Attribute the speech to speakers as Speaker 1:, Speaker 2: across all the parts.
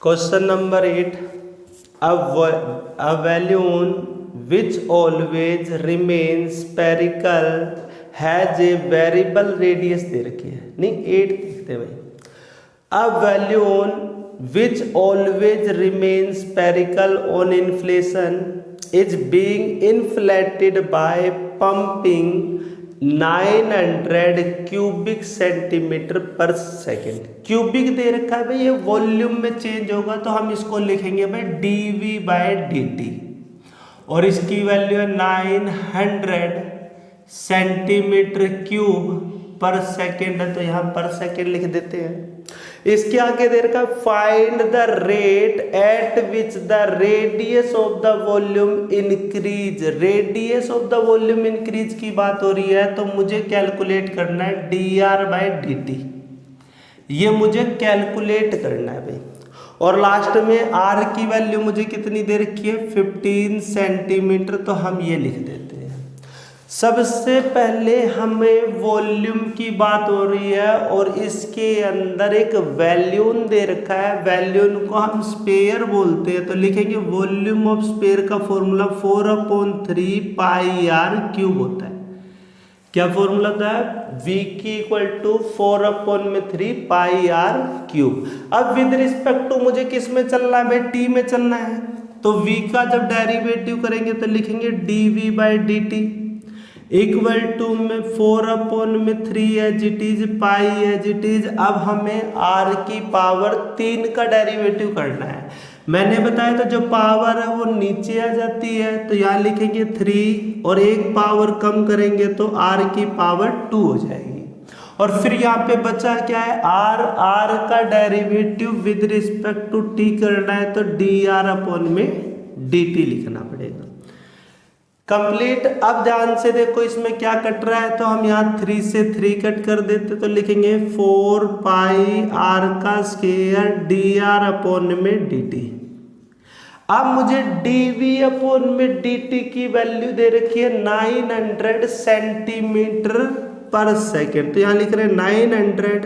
Speaker 1: Question number 8. A balloon which always remains spherical has a variable radius दे रखी है, नहीं 8 देखते भाई. A balloon which always remains spherical on inflation is being inflated by pumping 900 cubic centimetre per second. Cubic दे रखा है भाई, ये volume में चेंज होगा तो हम इसको लिखेंगे भाई dV/dt और इसकी वैल्यू है 900 सेंटीमीटर क्यूब पर सेकेंड है तो यहाँ पर सेकेंड लिख देते हैं. इसके आगे दे रखा find the rate at which the radius of the volume increase. Radius of the volume increase की बात हो रही है तो मुझे कैलकुलेट करना है dr/dt. ये मुझे कैलकुलेट करना है भाई. और लास्ट में r की वैल्यू मुझे कितनी दे रखी है 15 सेंटीमीटर, तो हम ये लिख देते हैं. सबसे पहले हमें वॉल्यूम की बात हो रही है और इसके अंदर एक वैल्यून दे रखा है. वैल्यून को हम स्पेयर बोलते हैं तो लिखेंगे वॉल्यूम ऑफ स्पेयर का फॉर्मूला 4/3 पाई r क्यूब होता है. क्या फॉर्मूला होता है v की equal to 4/3 pi r cube. अब विद रिस्पेक्ट टू मुझे किस में चलना है भाई, t में चलना है. तो v का जब डेरिवेटिव करेंगे तो लिखेंगे dV/dt इक्वल टू में 4/3 as it is pi as it is. अब हमें r की पावर 3 का डेरिवेटिव करना है. मैंने बताया था जो पावर है वो नीचे आ जाती है तो यहाँ लिखेंगे 3 और एक पावर कम करेंगे तो r की पावर 2 हो जाएगी. और फिर यहाँ पे बचा क्या है r का derivative with respect to t करना है तो dr/dt लिखना पड़ेगा. कंप्लीट. अब ध्यान से देखो इसमें क्या कट रहा है तो हम यहाँ 3 से 3 कट कर देते तो लिखेंगे 4 पाई r का स्क्वायर dr/dt. अब मुझे dV/dt की वैल्यू दे रखी है 900 सेंटीमीटर पर सेकेंड. तो यहाँ लिख रहे हैं 900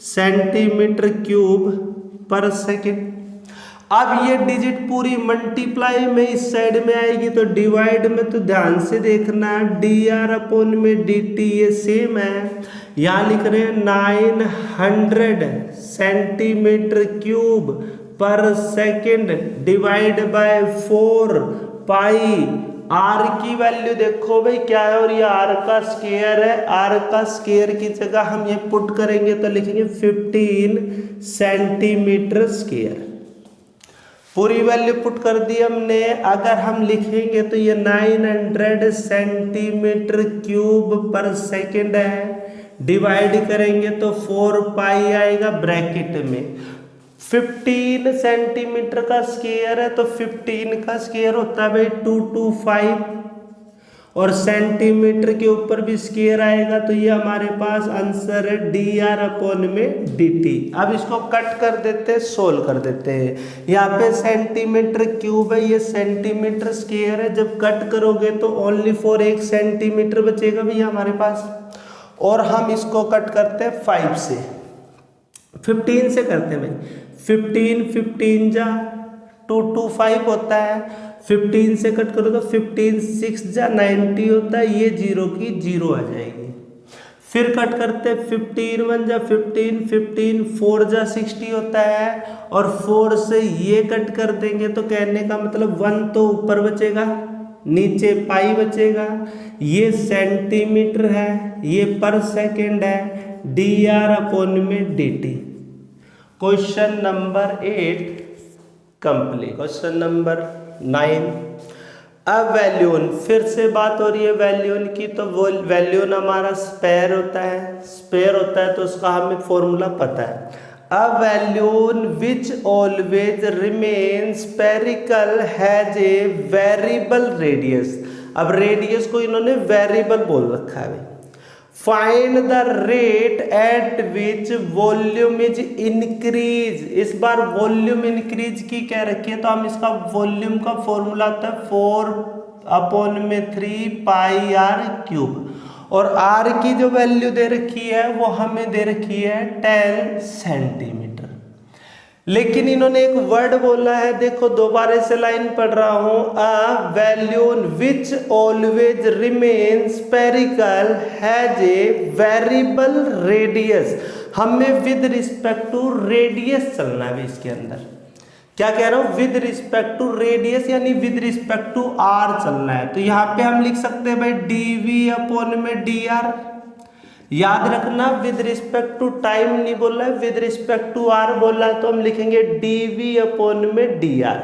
Speaker 1: सेंटीमीटर क्यूब पर सेकेंड. अब ये डिजिट पूरी मल्टीप्लाई में इस साइड में आएगी तो डिवाइड में तो ध्यान से देखना dr/dt ये सेम है. यहाँ लिख रहे हैं 900 सेंटीमीटर क्यूब पर second divide by 4 pi. r की वैल्यू देखो भाई क्या है और ये r का स्क्वायर है. r का स्क्वायर की जगह हम ये पुट करेंगे तो लिखेंगे 15 सेंटीमीटर स्क्वायर. पूरी वैल्यू पुट कर दी हमने. अगर हम लिखेंगे तो ये 900 सेंटीमीटर क्यूब पर सेकेंड है. डिवाइड करेंगे तो 4 पाई आएगा ब्रैकेट में. 15 सेंटीमीटर का स्क्वायर है तो 15 का स्क्वायर होता है भाई 225 और सेंटीमीटर के ऊपर भी स्क्वायर आएगा तो ये हमारे पास आंसर है dr/dt. अब इसको कट कर देते हैं, सोल्व कर देते हैं. यहाँ पे सेंटीमीटर क्यूब है, ये सेंटीमीटर स्क्वायर है. जब कट करोगे तो ओनली फॉर 1 सेंटीमीटर बचेगा भैया हमारे पास. और हम इसको कट करते हैं 5 से, 15 से करते हैं भाई. 15 जा 225 होता है. 15 से कट करो तो 15 6 जा 90 होता है. ये 0 की 0 आ जाएगी. फिर कट करते 15 1 जा 15 4 जा 60 होता है. और 4 से ये कट कर देंगे तो कहने का मतलब 1 तो ऊपर बचेगा, नीचे पाई बचेगा. ये सेंटीमीटर है, ये पर सेकेंड है. dr/dt. Question number 8 complete. Question number 9. अब वैल्यून, फिर से बात हो रही है वैल्यून की. तो वो वैल्यून हमारा स्पेयर होता है. स्पेयर होता है तो उसका हमें फॉर्मूला पता है. अब balloon which always remain spherical has a variable radius. अब रेडियस को इन्होंने वेरिएबल बोल रखा है. Find the rate at which volume is increase. इस बार वॉल्यूम इंक्रीज की कह रखी है तो हम इसका वॉल्यूम का फॉर्मूला होता है 4/3 पाई r क्यूब. और r की जो वैल्यू दे रखी है वो हमें दे रखी है 10 सेंटीमीटर. लेकिन इन्होंने एक वर्ड बोला है, देखो दोबारा से लाइन पढ़ रहा हूं, a balloon which always remain spherical has a variable radius. हमें विद रिस्पेक्ट टू रेडियस चलना है इसके अंदर। क्या कह रहा हूं? विद रिस्पेक्ट टू रेडियस यानी विद रिस्पेक्ट टू आर चलना है। तो यहाँ पे हम लिख सकते हैं भाई डीवी अपॉन में डी आर। याद रखना विद रिस्पेक्ट टू टाइम नहीं बोला है, विद रिस्पेक्ट टू आर बोला है, तो हम लिखेंगे डीवी अपॉन में डी आर।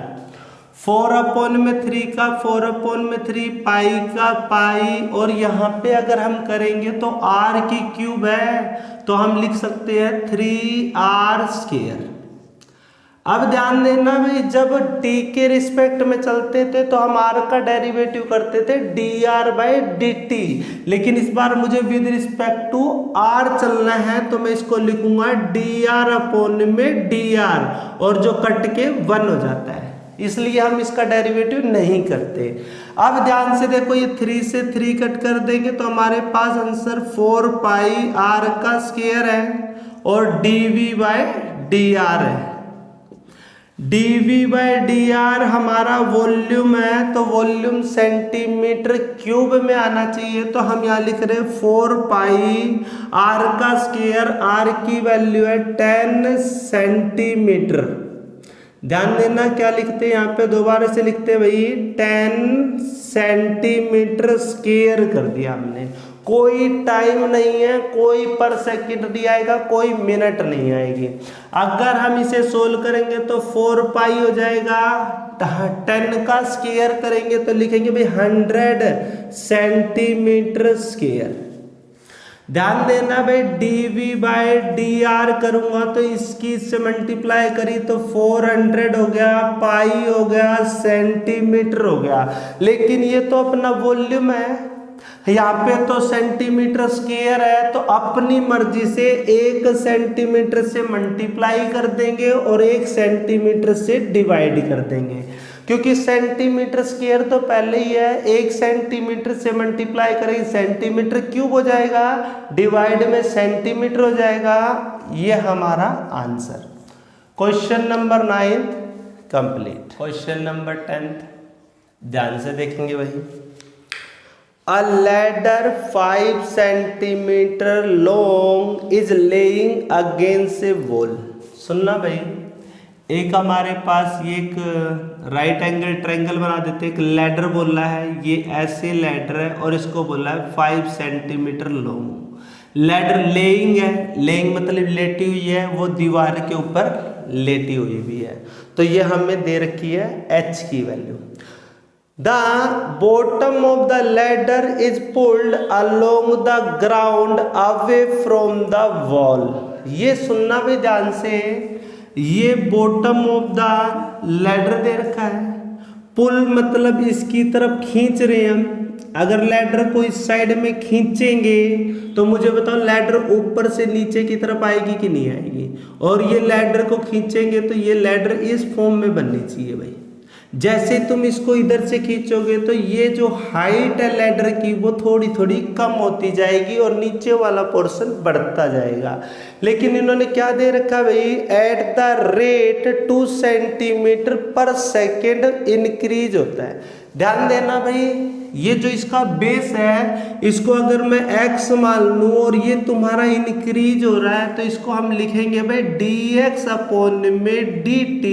Speaker 1: 4 अपॉन में 3 का 4 अपॉन में 3, पाई का पाई, और यहाँ पे अगर हम करेंगे तो आर की क्यूब है तो हम लिख सकते हैं 3r स्क्वायर। अब ध्यान देना भाई, जब t के रिस्पेक्ट में चलते थे तो हम r का डेरिवेटिव करते थे dr/dt, लेकिन इस बार मुझे विद रिस्पेक्ट टू r चलना है तो मैं इसको लिखूंगा dr अपॉन में dr, और जो कट के 1 हो जाता है, इसलिए हम इसका डेरिवेटिव नहीं करते। अब ध्यान से देखो, ये 3 से 3 कट कर देंगे तो हमारे पास आंसर 4 पाई r का स्क्वायर है और dv/dr है। dv/dr हमारा वॉल्यूम है, तो वॉल्यूम सेंटीमीटर क्यूब में आना चाहिए, तो हम यहाँ लिख रहे हैं 4 पाई r का स्क्वायर, r की वैल्यू है 10 सेंटीमीटर। ध्यान देना क्या लिखते हैं यहाँ पे, दोबारा से लिखते हैं भाई 10 सेंटीमीटर स्क्वायर कर दिया हमने। कोई टाइम नहीं है, कोई पर सेकंड नहीं आएगा, कोई मिनट नहीं आएगी। अगर हम इसे सोल्व करेंगे तो 4 पाई हो जाएगा, 10 का स्क्वायर करेंगे तो लिखेंगे भाई 100 सेंटीमीटर स्क्वायर। ध्यान देना भाई, dv/dr करूंगा तो इसकी इससे मल्टीप्लाई करी तो 400 हो गया, पाई हो गया, सेंटीमीटर हो गया। लेकिन ये तो अपना वॉल्यूम है, यहाँ पे तो सेंटीमीटर स्क्वायर है, तो अपनी मर्जी से 1 सेंटीमीटर से मल्टीप्लाई कर देंगे और 1 सेंटीमीटर से डिवाइड कर देंगे, क्योंकि सेंटीमीटर स्क्वायर तो पहले ही है। 1 सेंटीमीटर से मल्टीप्लाई करेंगे सेंटीमीटर क्यूब हो जाएगा, डिवाइड में सेंटीमीटर हो जाएगा। ये हमारा answer. Question number 9 complete. Question number 10 ध्यान से देखेंगे भाई। A ladder 5 centimetre long is laying against A wall. सुनना भाई, एक हमारे पास ये एक राइट एंगल ट्रायंगल बना देते, एक लैडर बोला है, ये ऐसे लैडर है और इसको बोला है 5 सेंटीमीटर लॉन्ग। लैडर लेइंग है, लेइंग मतलब लेटी हुई है, वो दीवार के ऊपर लेटी हुई भी है, तो ये हमें दे रखी है h की value. The bottom of the ladder is pulled along the ground away from the wall। ये सुनना भी ध्यान से, ये बॉटम ऑफ द लैडर दे रखा है, पुल मतलब इसकी तरफ खींच रहे हैं हम। अगर लैडर को इस साइड में खींचेंगे तो मुझे बताओ लैडर ऊपर से नीचे की तरफ आएगी कि नहीं आएगी, और ये लैडर को खींचेंगे तो ये लैडर इस फॉर्म में बननी चाहिए भाई। जैसे तुम इसको इधर से खींचोगे तो ये जो हाइट है लैडर की वो थोड़ी थोड़ी कम होती जाएगी और नीचे वाला पोर्शन बढ़ता जाएगा। लेकिन इन्होंने क्या दे रखा भाई, at the rate 2 centimetre per second increase होता है। ध्यान देना भाई, ये जो इसका बेस है इसको अगर मैं x मान लूँ और ये तुम्हारा इंक्रीज हो रहा है तो इसको हम लिखेंगे भाई dx अपॉन में dt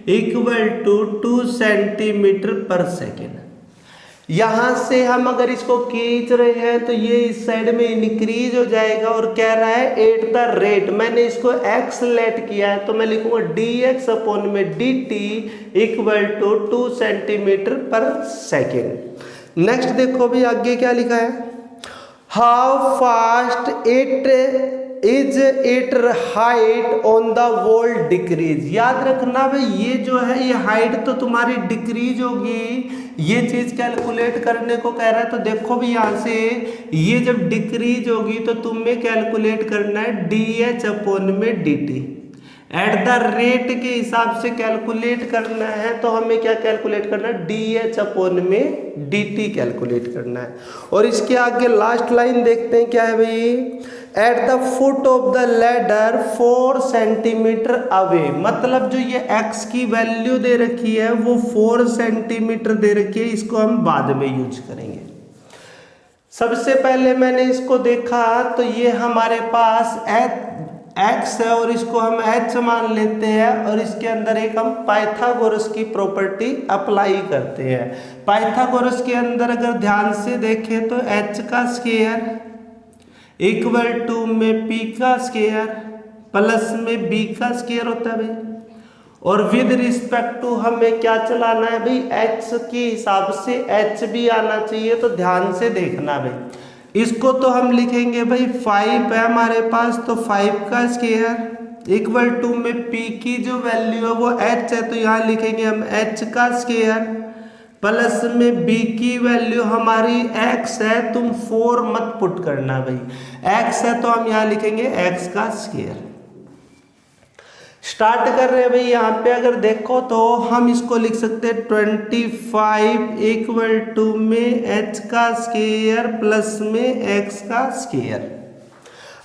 Speaker 1: equal to 2 centimetre per second. यहाँ से हम अगर इसको खींच रहे हैं तो ये इस साइड में इंक्रीज हो जाएगा और कह रहा है एट द रेट, मैंने इसको x लेट किया है तो मैं लिखूंगा dx अपॉन में dt equal to 2 centimetre per second. Next देखो भी आगे क्या लिखा है, how fast it is it height on the wall decrease. याद रखना भाई, ये जो है ये हाइट तो तुम्हारी डिक्रीज होगी, ये चीज कैलकुलेट करने को कह रहा है। तो देखो भी यहाँ से ये जब डिक्रीज होगी तो तुम्हें कैलकुलेट करना है dh अपॉन में dt। एट द रेट के हिसाब से कैलकुलेट करना है तो हमें क्या कैलकुलेट करना है, DH अपॉन में DT कैलकुलेट करना है। और इसके आगे लास्ट लाइन देखते हैं क्या है भाई, at the foot of the ladder 4 centimetre away, मतलब जो ये x की वैल्यू दे रखी है वो 4 सेंटीमीटर दे रखी है, इसको हम बाद में यूज करेंगे। सबसे पहले मैंने इसको देखा तो ये हमारे पास x है और इसको हम h मान लेते हैं और इसके अंदर एक हम पाइथागोरस की प्रॉपर्टी अप्लाई करते हैं। पाइथागोरस के अंदर अगर ध्यान से देखें तो h का स्क्वायर इक्वल टू में p का स्क्वायर प्लस में b का स्क्वायर होता है भाई, और विद रिस्पेक्ट टू हमें क्या चलाना है भाई, h के हिसाब से h भी आना चाहिए। तो ध्यान से देखना भाई, इसको तो हम लिखेंगे भाई 5 है हमारे पास, तो 5 का स्क्वायर इक्वल टू में p की जो वैल्यू है वो h है, तो यहाँ लिखेंगे हम h का स्क्वायर प्लस में b की वैल्यू हमारी x है, तुम 4 मत पुट करना भाई, x है तो हम यहाँ लिखेंगे x का स्क्वायर। स्टार्ट कर रहे हैं भाई, यहाँ पे अगर देखो तो हम इसको लिख सकते हैं 25 इक्वल टू में h का स्क्वायर प्लस में x का स्क्वायर।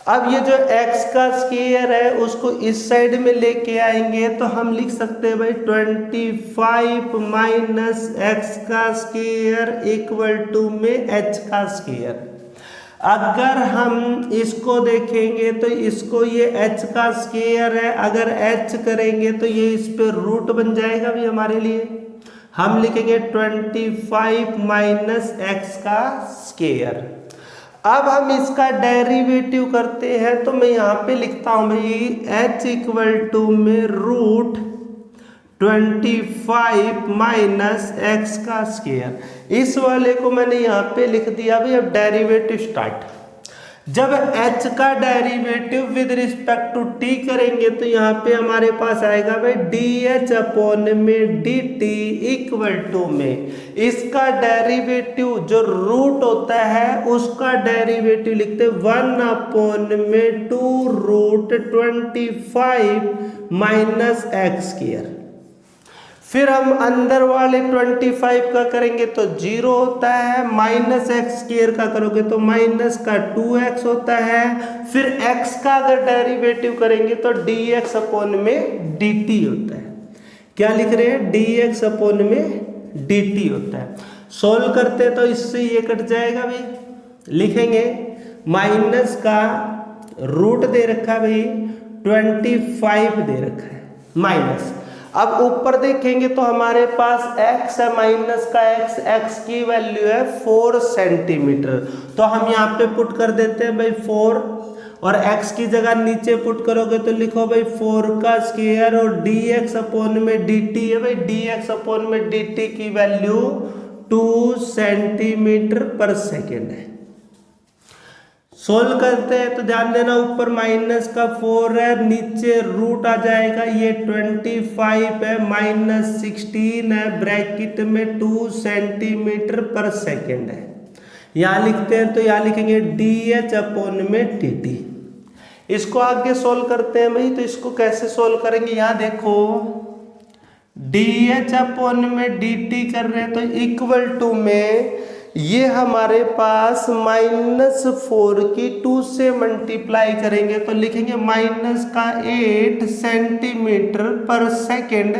Speaker 1: अब ये जो x का स्क्वायर है उसको इस साइड में लेके आएंगे तो हम लिख सकते हैं भाई 25 माइनस x का स्क्वायर इक्वल टू में h का स्क्वायर। अगर हम इसको देखेंगे तो इसको ये h का स्क्वायर है, अगर h करेंगे तो ये इस पे रूट बन जाएगा भी हमारे लिए, हम लिखेंगे 25 माइनस x का स्क्वायर। अब हम इसका डेरिवेटिव करते हैं तो मैं यहाँ पे लिखता हूँ भाई h इक्वल टू में रूट 25 माइनस x का स्क्वायर। इस वाले को मैंने यहाँ पे लिख दिया भाई। अब डेरिवेटिव स्टार्ट, जब h का derivative with respect to t करेंगे तो यहाँ पे हमारे पास आएगा भाई dH अपॉन में dt इक्वल टू में इसका डेरिवेटिव जो रूट होता है उसका डेरिवेटिव लिखते 1 अपॉन में 2 रूट 25 माइनस x स्क्वायर। फिर हम अंदर वाले 25 का करेंगे तो 0 होता है, माइनस x स्क्वायर का करोगे तो माइनस का 2x होता है। फिर x का अगर डेरिवेटिव करेंगे तो dx अपॉन में dt होता है। क्या लिख रहे हैं, dx अपॉन में dt होता है। सोल्व करते हैं तो इससे ये कट जाएगा भाई, लिखेंगे माइनस का रूट दे रखा है भाई 25 दे रखा है माइनस। अब ऊपर देखेंगे तो हमारे पास x है, माइनस का x की वैल्यू है 4 सेंटीमीटर, तो हम यहाँ पे पुट कर देते हैं भाई 4, और x की जगह नीचे पुट करोगे तो लिखो भाई 4 का स्क्वायर और dx अपॉन में dt है भाई, dx अपॉन में dt की वैल्यू 2 सेंटीमीटर पर सेकेंड है। सोल्व करते हैं तो ध्यान देना, ऊपर माइनस का 4 है, नीचे रूट आ जाएगा, ये 25 है माइनस 16 है, ब्रैकेट में 2 सेंटीमीटर पर सेकेंड है। यहाँ लिखते हैं तो यहाँ लिखेंगे dH अपॉन में dt। इसको आगे सोल्व करते हैं भाई, तो इसको कैसे सोल्व करेंगे, यहाँ देखो dH अपॉन में dt कर रहे हैं तो इक्वल टू में ये हमारे पास -4 की 2 से मल्टीप्लाई करेंगे तो लिखेंगे माइनस का 8 सेंटीमीटर पर सेकेंड,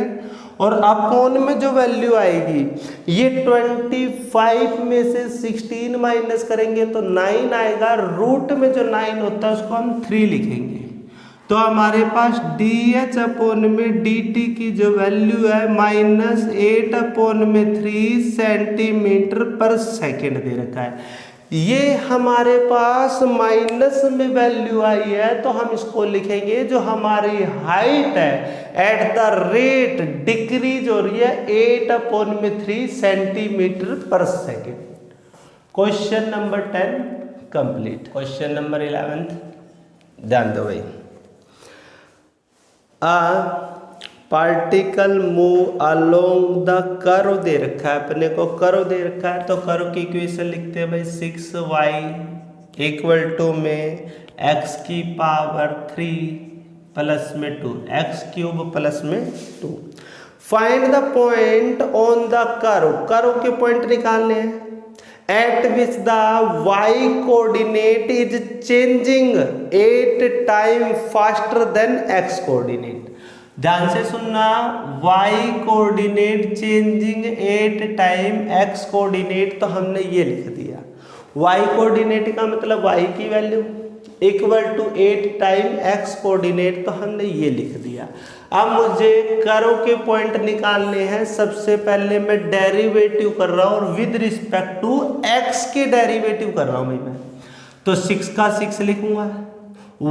Speaker 1: और अपॉन में जो वैल्यू आएगी ये 25 में से 16 माइनस करेंगे तो 9 आएगा, रूट में जो 9 होता है उसको हम 3 लिखेंगे। तो हमारे पास dH अपॉन में dt की जो वैल्यू है -8 अपॉन में 3 सेंटीमीटर पर सेकेंड दे रखा है। ये हमारे पास माइनस में वैल्यू आई है तो हम इसको लिखेंगे जो हमारी हाइट है एट द रेट डिक्रीज हो रही है 8 अपॉन में 3 centimetre per second. Question number 10 complete. Question number 11 ध्यान दो भाई। Particle move along the curve दे रखा है, अपने को कर्व दे रखा है तो कर्व की इक्वेशन लिखते हैं भाई 6y इक्वल टू में x की पावर 3 प्लस में 2, एक्स क्यूब प्लस में 2। Find the point on the curve, curve के पॉइंट निकालने हैं eight which the y coordinate is changing 8 time faster than x coordinate. ध्यान से सुनना, y coordinate changing 8 time x coordinate, तो हमने ये लिख दिया। y कोऑर्डिनेट का मतलब y की value equal to 8 time x coordinate, तो हमने ये लिख दिया। अब मुझे कर्व के पॉइंट निकालने हैं। सबसे पहले मैं डेरिवेटिव कर रहा हूँ और विद रिस्पेक्ट टू x के डेरिवेटिव कर रहा हूँ भाई मैं, तो 6 का 6 लिखूंगा।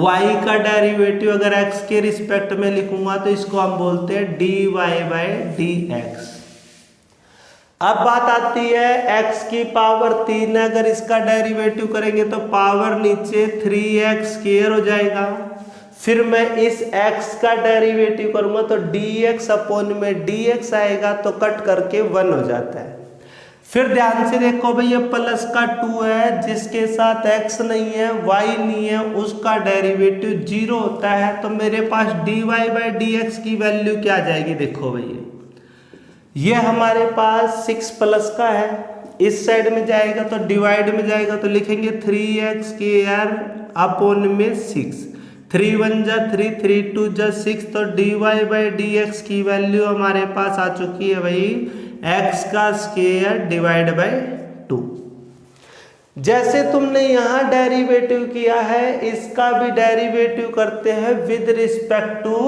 Speaker 1: y का डेरिवेटिव अगर x के रिस्पेक्ट में लिखूंगा तो इसको हम बोलते हैं dy/dx। अब बात आती है x की पावर 3 है, अगर इसका डेरिवेटिव करेंगे तो पावर नीचे 3x² हो जाएगा। फिर मैं इस x का डेरिवेटिव करूंगा तो dx अपॉन में dx आएगा, तो कट करके 1 हो जाता है। फिर ध्यान से देखो भाई, ये प्लस का 2 है, जिसके साथ x नहीं है y नहीं है उसका डेरिवेटिव 0 होता है, तो मेरे पास dy/dx की वैल्यू क्या आ जाएगी। देखो भाई ये हमारे पास 6 प्लस का है, इस साइड में जाएगा तो डिवाइड में जाएगा तो लिखेंगे 3x² अपॉन में 6, 3 1 जा 3, 3 2 जा 6, तो dy/dx की वैल्यू हमारे पास आ चुकी है भाई x² डिवाइड बाय 2। जैसे तुमने यहाँ डेरिवेटिव किया है, इसका भी डेरिवेटिव करते हैं विद रिस्पेक्ट टू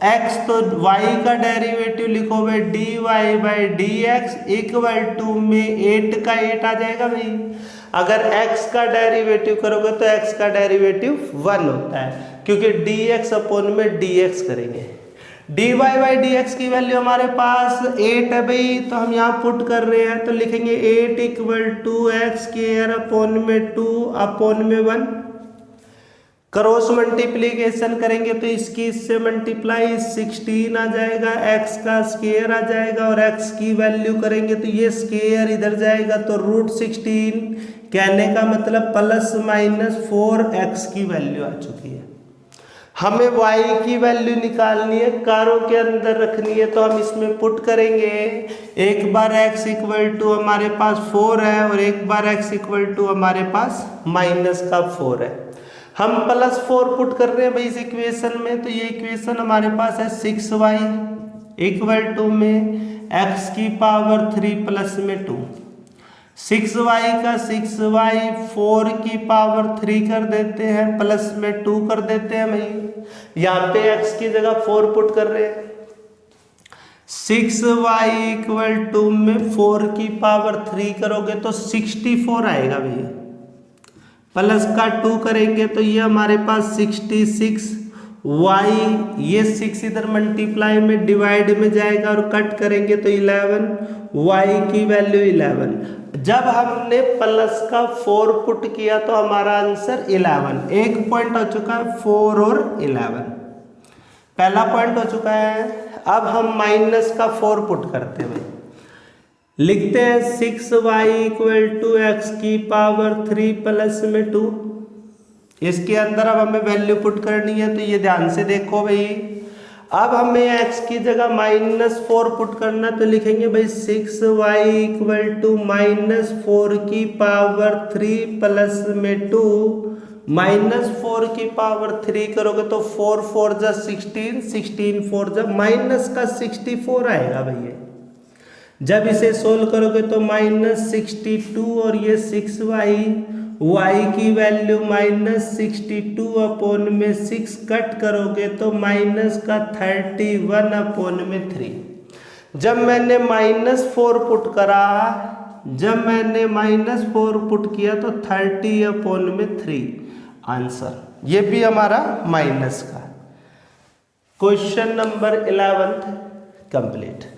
Speaker 1: x, तो y का डेरिवेटिव लिखो भाई dy/dx इक्वल टू में 8 का 8 आ जाएगा भाई। अगर x का डेरिवेटिव करोगे तो x का डेरिवेटिव 1 होता है, क्योंकि dx अपॉन में dx करेंगे। dy/dx की वैल्यू हमारे पास 8 है भाई, तो हम यहाँ पुट कर रहे हैं तो लिखेंगे 8 इक्वल टू x² अपॉन में 2 अपॉन में 1। क्रॉस मल्टीप्लीकेशन करेंगे तो इसकी इससे मल्टीप्लाई 16 आ जाएगा, x का स्क्वायर आ जाएगा, और x की वैल्यू करेंगे तो ये स्क्वायर इधर जाएगा तो √16, कहने का मतलब प्लस माइनस 4x की वैल्यू आ चुकी है। हमें y की वैल्यू निकालनी है, कर्व के अंदर रखनी है, तो हम इसमें पुट करेंगे। एक बार x इक्वल टू हमारे पास 4 है और एक बार x इक्वल टू हमारे पास माइनस का 4 है। हम +4 पुट कर रहे हैं भाई इस इक्वेशन में, तो ये इक्वेशन हमारे पास है 6y इक्वल टू में x की पावर 3 प्लस में 2, 6y का 6y 4 की पावर 3 कर देते हैं, प्लस में 2 कर देते हैं भाई। यहाँ पे x की जगह 4 पुट कर रहे हैं, 6y इक्वल टू में 4 की पावर 3 करोगे तो 64 आएगा भैया, प्लस का 2 करेंगे तो ये हमारे पास 66, y ये 6 इधर मल्टीप्लाई में डिवाइड में जाएगा और कट करेंगे तो 11, y की वैल्यू 11। जब हमने प्लस का 4 पुट किया तो हमारा आंसर 11, एक पॉइंट हो चुका है 4 और 11, पहला पॉइंट हो चुका है। अब हम माइनस का 4 पुट करते हैं, लिखते हैं 6y इक्वल टू x की पावर 3 प्लस में 2। इसके अंदर अब हमें वैल्यू पुट करनी है, तो ये ध्यान से देखो भाई। अब हमें x की जगह -4 पुट करना, तो लिखेंगे भाई 6y इक्वल टू -4 की पावर 3 प्लस में 2, -4 की पावर 3 करोगे तो 4 4 जा 16, 16 4 जा माइनस का 64 आएगा भैया। जब इसे सोल्व करोगे तो -62 और ये 6y, y की वैल्यू -62 अपॉन में 6 कट करोगे तो माइनस का 31 अपॉन में 3। जब मैंने -4 पुट करा, जब मैंने -4 पुट किया तो 30 अपॉन में 3 आंसर, ये भी हमारा माइनस का। Question number 11 complete.